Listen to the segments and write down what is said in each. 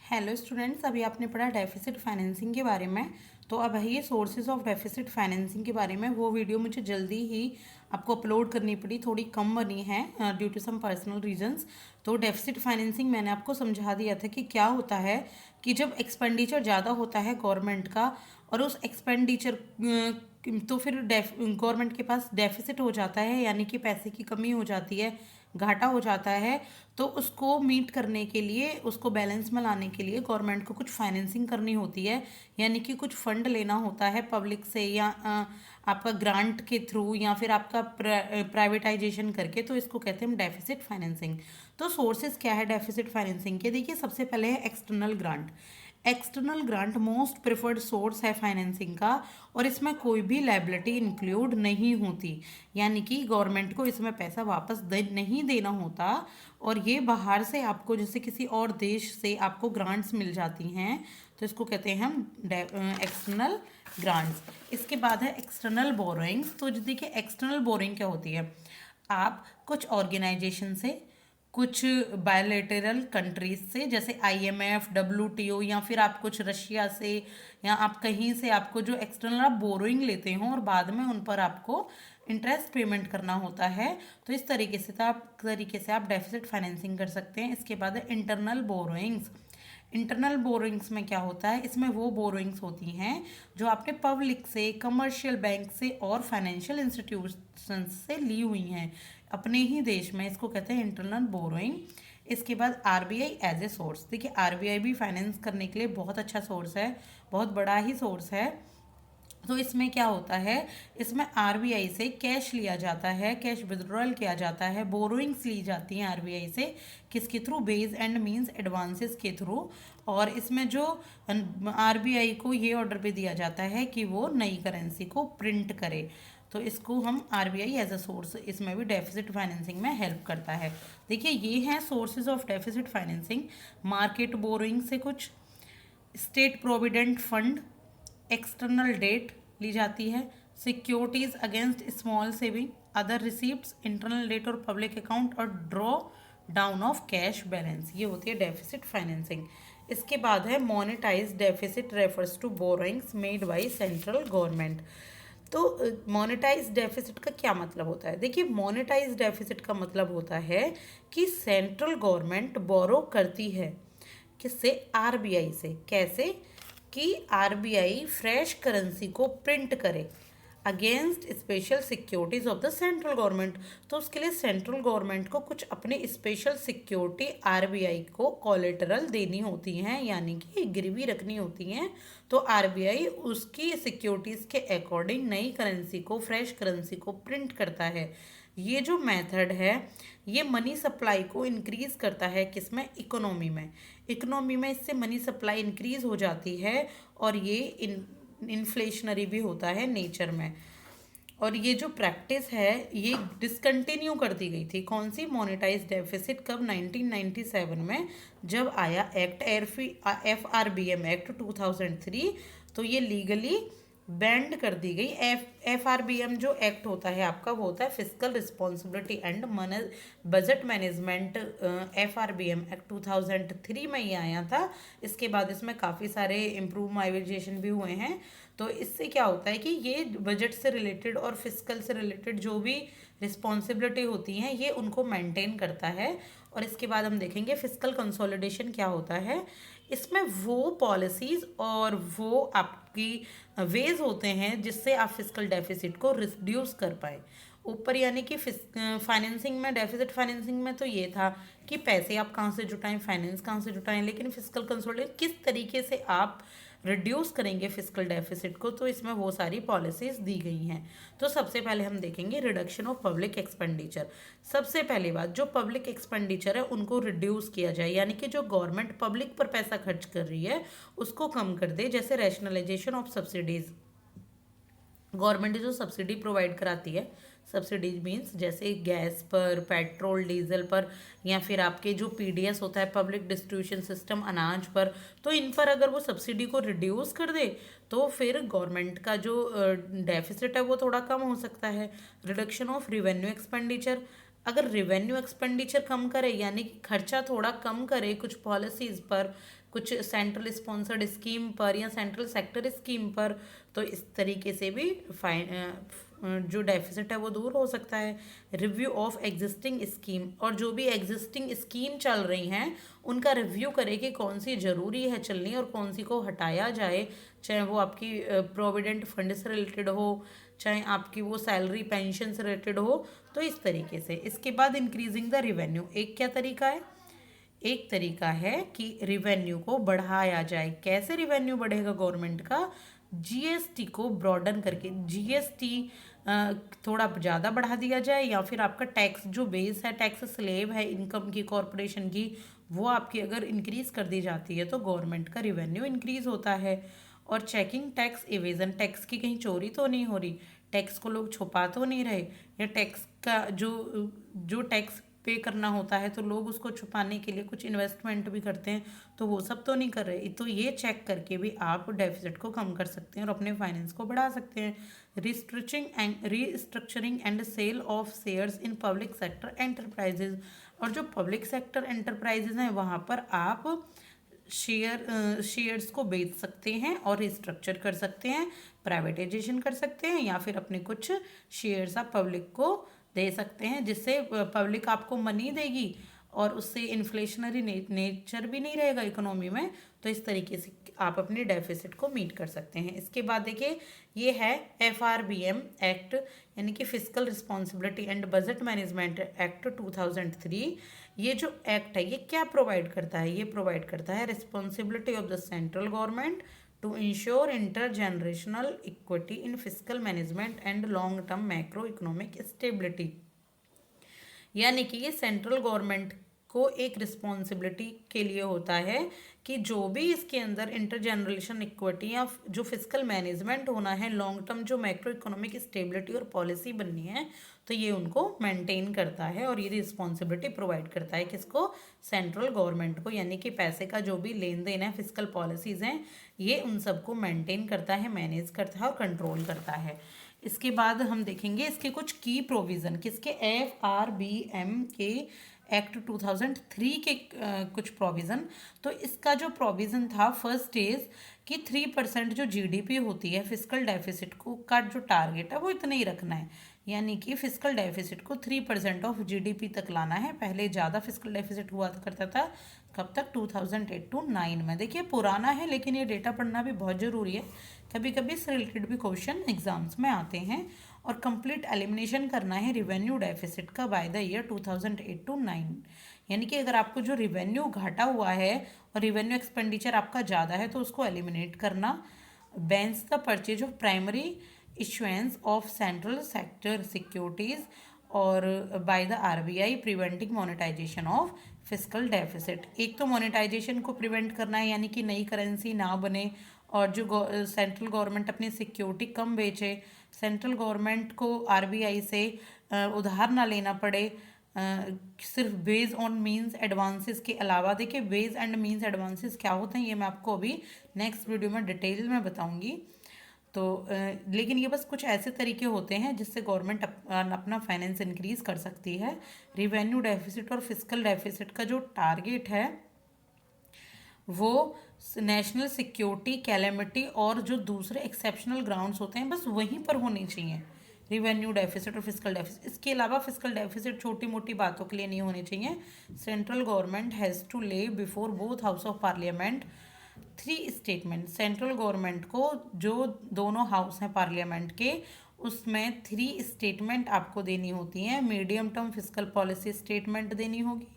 Hello students, अभी आपने पढ़ा डेफिसिट फाइनेंसिंग के बारे में। तो अब है ये सोर्सेज ऑफ डेफिसिट फाइनेंसिंग के बारे में। वो वीडियो मुझे जल्दी ही आपको अपलोड करनी पड़ी, थोड़ी कम बनी है due to some personal reasons. तो डेफिसिट फाइनेंसिंग मैंने आपको समझा दिया था कि क्या होता है कि जब एक्सपेंडिचर ज़्यादा होता है गवर्नमेंट का और उस एक्सपेंडिचर तो फिर गवर्नमेंट के पास डेफिसिट हो जाता है, यानी कि पैसे की कमी हो जाती है, घाटा हो जाता है। तो उसको मीट करने के लिए, उसको बैलेंस में लाने के लिए गवर्नमेंट को कुछ फाइनेंसिंग करनी होती है, यानी कि कुछ फंड लेना होता है पब्लिक से या आपका ग्रांट के थ्रू या फिर आपका प्राइवेटाइजेशन करके। तो इसको कहते हैं हम डेफिसिट फाइनेंसिंग। तो सोर्सेज क्या है डेफिसिट फाइनेंसिंग के? देखिए, सबसे पहले है external grant. External grant most preferred source है फाइनेंसिंग का, और इसमें कोई भी लायबिलिटी इंक्लूड नहीं होती, यानी कि गवर्नमेंट को इसमें पैसा वापस नहीं देना होता। और ये बाहर से आपको, जैसे किसी और देश से आपको ग्रांट्स मिल जाती हैं, तो इसको कहते हैं हम एक्सटर्नल ग्रांट्स। इसके बाद है एक्सटर्नल बोरोइंग्स। तो देखिए, एक्सटर्नल बोरोइंग क्या होती है? आप कुछ ऑर्गेनाइजेशन से, कुछ बायलेटरल कंट्रीज से, जैसे आईएमएफ, डब्ल्यूटीओ, या फिर आप कुछ रशिया से या आप कहीं से, आपको जो एक्सटर्नल आप बोरोइंग लेते हो और बाद में उन पर आपको इंटरेस्ट पेमेंट करना होता है। तो इस तरीके से आप डेफिसिट फाइनेंसिंग कर सकते हैं। इसके बाद है इंटरनल बोरोइंग्स। इंटरनल बोरोइंग्स में क्या होता है? इसमें वो बोरोइंग्स होती हैं जो आपने पब्लिक से, कमर्शियल बैंक से और फाइनेंशियल इंस्टीट्यूशन से ली हुई हैं अपने ही देश में। इसको कहते हैं इंटरनल बोरोइंग। इसके बाद आरबीआई एज ए सोर्स। देखिए, आरबीआई भी फाइनेंस करने के लिए बहुत अच्छा सोर्स है, बहुत बड़ा ही सोर्स है। तो इसमें क्या होता है? इसमें आरबीआई से कैश लिया जाता है, कैश विड्रॉल किया जाता है, बोरोइंग्स ली जाती हैं आरबीआई से। किसके through? Base and means advances के थ्रू। और इसमें जो आरबीआई को ये ऑर्डर भी दिया जाता है कि वो नई करेंसी को प्रिंट करे। तो इसको हम आरबीआई एज अ सोर्स, इसमें भी डेफिसिट फाइनेंसिंग में हेल्प करता है। देखिए, ये हैं sources of deficit financing. Market borrowing से कुछ, state provident fund, external debt ली जाती है, securities against small saving, other receipts, internal debt और पब्लिक अकाउंट, और draw down of cash balance. ये होती है डेफिसिट फाइनेंसिंग। इसके बाद है monetize deficit refers to borrowings made by central government. तो मोनेटाइज डेफिसिट का क्या मतलब होता है? देखिए, मोनेटाइज डेफिसिट का मतलब होता है कि सेंट्रल गवर्नमेंट बोरो करती है। किससे? आरबीआई से। कैसे? कि आरबीआई फ्रेश करेंसी को प्रिंट करे against special securities of the central government. तो उसके लिए सेंट्रल गवर्नमेंट को कुछ अपनी स्पेशल सिक्योरिटी आरबीआई को कोलेटरल देनी होती हैं, यानी कि गिरवी रखनी होती हैं। तो आरबीआई उसकी सिक्योरिटीज के अकॉर्डिंग नई करेंसी को, फ्रेश करेंसी को प्रिंट करता है। ये जो मेथड है, ये मनी सप्लाई को इंक्रीज करता है। किसमें? इकोनॉमी में। इकोनॉमी में इससे मनी सप्लाई इंक्रीज हो जाती है, और ये इन्फ्लेशनरी भी होता है नेचर में। और ये जो प्रैक्टिस है, ये डिसकंटिन्यू कर दी गई थी। कौन सी? Monetise deficit. कब? 1997 में, जब आया एक्ट एफआरबीएम एक्ट 2003। तो ये लीगली बैंड कर दी गई। एफआरबीएम जो एक्ट होता है आपका, वो होता है physical responsibility and budget management. FRBM act 2003 में ये आया था। इसके बाद इसमें काफ़ी सारे इम्प्रूवाइजेशन भी हुए हैं। तो इससे क्या होता है कि ये बजट से रिलेटेड और फिजिकल से रिलेटेड जो भी रिस्पॉन्सिबिलिटी होती हैं, ये उनको मेंटेन करता है। और इसके बाद हम देखेंगे फिजिकल कंसोलिडेशन क्या होता है। इसमें वो पॉलिसीज और वो आपकी वेज होते हैं जिससे आप फिजिकल डेफिसिट को रिड्यूस कर पाए ऊपर। यानी कि फाइनेंसिंग में, डेफिसिट फाइनेंसिंग में तो ये था कि पैसे आप कहाँ से जुटाएं, फाइनेंस कहाँ से जुटाएं, लेकिन फिजिकल कंसोलिडेशन किस तरीके से आप रिड्यूस करेंगे फिजिकल डेफिसिट को, तो इसमें वो सारी पॉलिसीज दी गई हैं। तो सबसे पहले हम देखेंगे रिडक्शन ऑफ पब्लिक एक्सपेंडिचर। सबसे पहली बात, जो पब्लिक एक्सपेंडिचर है उनको रिड्यूस किया जाए, यानी कि जो गवर्नमेंट पब्लिक पर पैसा खर्च कर रही है उसको कम कर दे। जैसे रैशनलाइजेशन ऑफ सब्सिडीज। गवर्नमेंट जो सब्सिडी प्रोवाइड कराती है, सब्सिडीज मीन्स जैसे गैस पर, पेट्रोल डीजल पर, या फिर आपके जो पीडीएस होता है, पब्लिक डिस्ट्रीब्यूशन सिस्टम, अनाज पर, तो इन पर अगर वो सब्सिडी को रिड्यूस कर दे तो फिर गवर्नमेंट का जो डेफिसिट है वो थोड़ा कम हो सकता है। Reduction of revenue expenditure. अगर रिवेन्यू एक्सपेंडिचर कम करे यानी कि खर्चा थोड़ा कम करे कुछ पॉलिसीज़ पर, कुछ सेंट्रल स्पॉन्सर्ड स्कीम पर या सेंट्रल सेक्टर स्कीम पर, तो इस तरीके से भी जो डेफिसिट है वो दूर हो सकता है। रिव्यू ऑफ एग्जिस्टिंग स्कीम, और जो भी एग्जिस्टिंग स्कीम चल रही हैं उनका रिव्यू करे कि कौन सी ज़रूरी है चलनी और कौन सी को हटाया जाए, चाहे वो आपकी प्रोविडेंट फंड से रिलेटेड हो, चाहे आपकी वो सैलरी पेंशन से रिलेटेड हो। तो इस तरीके से इसके बाद इंक्रीजिंग द रिवेन्यू, एक क्या तरीका है, एक तरीका है कि रिवेन्यू को बढ़ाया जाए। कैसे रिवेन्यू बढ़ेगा गवर्नमेंट का, जीएसटी को ब्रॉडन करके, जीएसटी थोड़ा ज़्यादा बढ़ा दिया जाए, या फिर आपका टैक्स जो बेस है, टैक्स स्लेब है इनकम की कॉरपोरेशन की, वो आपकी अगर इंक्रीज़ कर दी जाती है तो गवर्नमेंट का रिवेन्यू इंक्रीज़ होता है। और चेकिंग टैक्स इवेजन, टैक्स की कहीं चोरी तो नहीं हो रही, टैक्स को लोग छुपा तो नहीं रहे, या टैक्स का जो जो टैक्स पे करना होता है तो लोग उसको छुपाने के लिए कुछ इन्वेस्टमेंट भी करते हैं, तो वो सब तो नहीं कर रहे। तो ये चेक करके भी आप डेफिसिट को कम कर सकते हैं और अपने फाइनेंस को बढ़ा सकते हैं। Restructuring and sale of shares in public sector enterprises, और जो पब्लिक सेक्टर एंटरप्राइजेज हैं वहाँ पर आप शेयर्स को बेच सकते हैं और रिस्ट्रक्चर कर सकते हैं, प्राइवेटाइजेशन कर सकते हैं, या फिर अपने कुछ शेयर्स आप पब्लिक को दे सकते हैं, जिससे पब्लिक आपको मनी देगी और उससे इन्फ्लेशनरी नेचर भी नहीं रहेगा इकोनॉमी में। तो इस तरीके से आप अपने डेफिसिट को मीट कर सकते हैं। इसके बाद देखिए ये है FRBM एक्ट, यानी कि physical responsibility and budget management act 2003। ये जो एक्ट है ये क्या प्रोवाइड करता है, ये प्रोवाइड करता है responsibility of the central government to ensure intergenerational equity in physical management and long term macro economic stability. यानी कि ये सेंट्रल गवर्नमेंट को एक रिस्पॉन्सिबिलिटी के लिए होता है कि जो भी इसके अंदर इंटरजेनरेशन इक्विटी या जो फिजिकल मैनेजमेंट होना है, लॉन्ग टर्म जो मैक्रो इकोनॉमिक स्टेबिलिटी और पॉलिसी बननी है, तो ये उनको मेंटेन करता है और ये रिस्पॉन्सिबिलिटी प्रोवाइड करता है किसको, सेंट्रल गवर्नमेंट को। यानी कि पैसे का जो भी लेन देन है, फिजिकल पॉलिसीज़ हैं, ये उन सबको मेंटेन करता है, मैनेज करता है और कंट्रोल करता है। इसके बाद हम देखेंगे इसके कुछ की प्रोविज़न, किसके, FRBM के एक्ट 2003 के कुछ प्रोविज़न। तो इसका जो प्रोविज़न था फर्स्ट इज कि 3% जो GDP होती है फिजिकल डेफिसिट को का जो टारगेट है वो इतना ही रखना है, यानी कि फिजिकल डेफिसिट को 3% ऑफ GDP तक लाना है। पहले ज़्यादा फिजिकल डेफिसिट हुआ करता था, कब तक, 2008 to 9 में। देखिए पुराना है लेकिन ये डेटा पढ़ना भी बहुत ज़रूरी है, कभी कभी इससे रिलेटेड भी क्वेश्चन एग्जाम्स में आते हैं। और कंप्लीट एलिमिनेशन करना है रिवेन्यू डेफिसिट का बाय द ईयर 2008 to 9। यानी कि अगर आपको जो रिवेन्यू घाटा हुआ है और रिवेन्यू एक्सपेंडिचर आपका ज़्यादा है तो उसको एलिमिनेट करना। Bans the purchase of primary issuance of central sector securities और by the RBI preventing monetization of fiscal deficit. एक तो मोनेटाइजेशन को प्रिवेंट करना है, यानी कि नई करेंसी ना बने और जो सेंट्रल गवर्नमेंट अपनी सिक्योरिटी कम बेचे, सेंट्रल गवर्नमेंट को RBI से उधार ना लेना पड़े, सिर्फ बेस्ड ऑन मींस एडवांसेस के अलावा। देखिए बेस एंड मींस एडवांसेस क्या होते हैं ये मैं आपको अभी नेक्स्ट वीडियो में डिटेल में बताऊंगी। तो लेकिन ये बस कुछ ऐसे तरीके होते हैं जिससे गवर्नमेंट अपना फाइनेंस इंक्रीज कर सकती है। रिवेन्यू डेफिसिट और फिजिकल डेफिसिट का जो टारगेट है वो नेशनल सिक्योरिटी, कैलेमिटी और जो दूसरे एक्सेप्शनल ग्राउंड्स होते हैं बस वहीं पर होनी चाहिए, रिवेन्यू डेफिसिट और फिजिकल डेफिसिट। इसके अलावा फिजिकल डेफिसिट छोटी मोटी बातों के लिए नहीं होनी चाहिए। सेंट्रल गवर्नमेंट हैज़ टू ले before both house of parliament 3 statement. Central government को जो दोनों हाउस हैं पार्लियामेंट के उसमें 3 स्टेटमेंट आपको देनी होती हैं। Medium term physical policy statement देनी होगी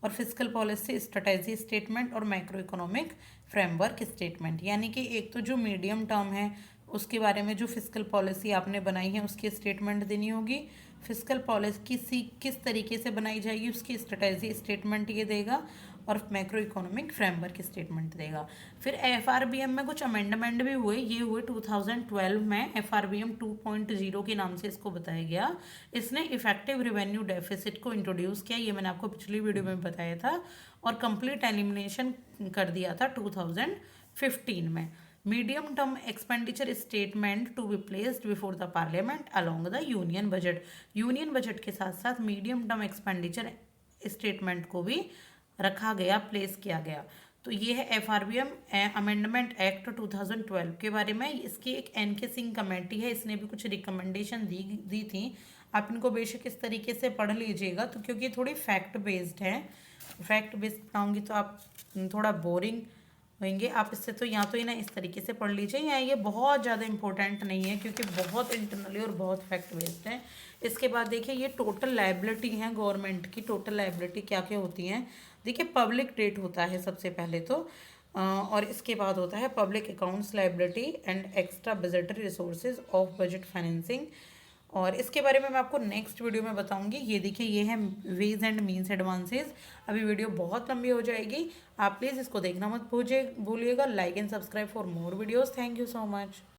और फिजिकल पॉलिसी स्ट्रेटेजी स्टेटमेंट और मैक्रो इकोनॉमिक फ्रेमवर्क स्टेटमेंट। यानी कि एक तो जो मीडियम टर्म है उसके बारे में जो फिजिकल पॉलिसी आपने बनाई है उसकी स्टेटमेंट देनी होगी, फिजिकल पॉलिसी किस तरीके से बनाई जाएगी उसकी स्ट्रेटेजी स्टेटमेंट ये देगा और मैक्रो इकोनॉमिक फ्रेमवर्क स्टेटमेंट देगा। फिर FRBM में कुछ अमेंडमेंट भी हुए, ये हुए 2012 में। FRBM 2.0 के नाम से इसको बताया गया। इसने इफेक्टिव रिवेन्यू डेफिसिट को इंट्रोड्यूस किया, ये मैंने आपको पिछली वीडियो में बताया था, और कंप्लीट एलिमिनेशन कर दिया था 2015 में। Medium term expenditure statement to be placed before the parliament along the union budget. Union budget के साथ साथ मीडियम टर्म एक्सपेंडिचर स्टेटमेंट को भी रखा गया, प्लेस किया गया। तो ये है FRBM अमेंडमेंट एक्ट 2012 के बारे में। इसकी एक NK सिंह कमेटी है, इसने भी कुछ रिकमेंडेशन दी थी। आप इनको बेशक इस तरीके से पढ़ लीजिएगा, तो क्योंकि ये थोड़ी फैक्ट बेस्ड है। फैक्ट बेस्ड पढ़ाऊंगी तो आप थोड़ा बोरिंग होंगे। आप इससे तो या तो इन्हें इस तरीके से पढ़ लीजिए, या ये बहुत ज़्यादा इंपॉर्टेंट नहीं है क्योंकि बहुत इंटरनली और बहुत फैक्ट बेस्ड है। इसके बाद देखिए ये टोटल लाइबिलिटी है गवर्नमेंट की। टोटल लाइबिलिटी क्या क्या होती हैं? देखिए पब्लिक डेट होता है सबसे पहले तो, और इसके बाद होता है public accounts liability and extra budgetary resources of budget financing. और इसके बारे में मैं आपको नेक्स्ट वीडियो में बताऊंगी। ये देखिए ये है वेज एंड मीन्स एडवांसेस। अभी वीडियो बहुत लंबी हो जाएगी, आप प्लीज़ इसको देखना मत भूलिएगा। Like and subscribe for more videos. Thank you so much.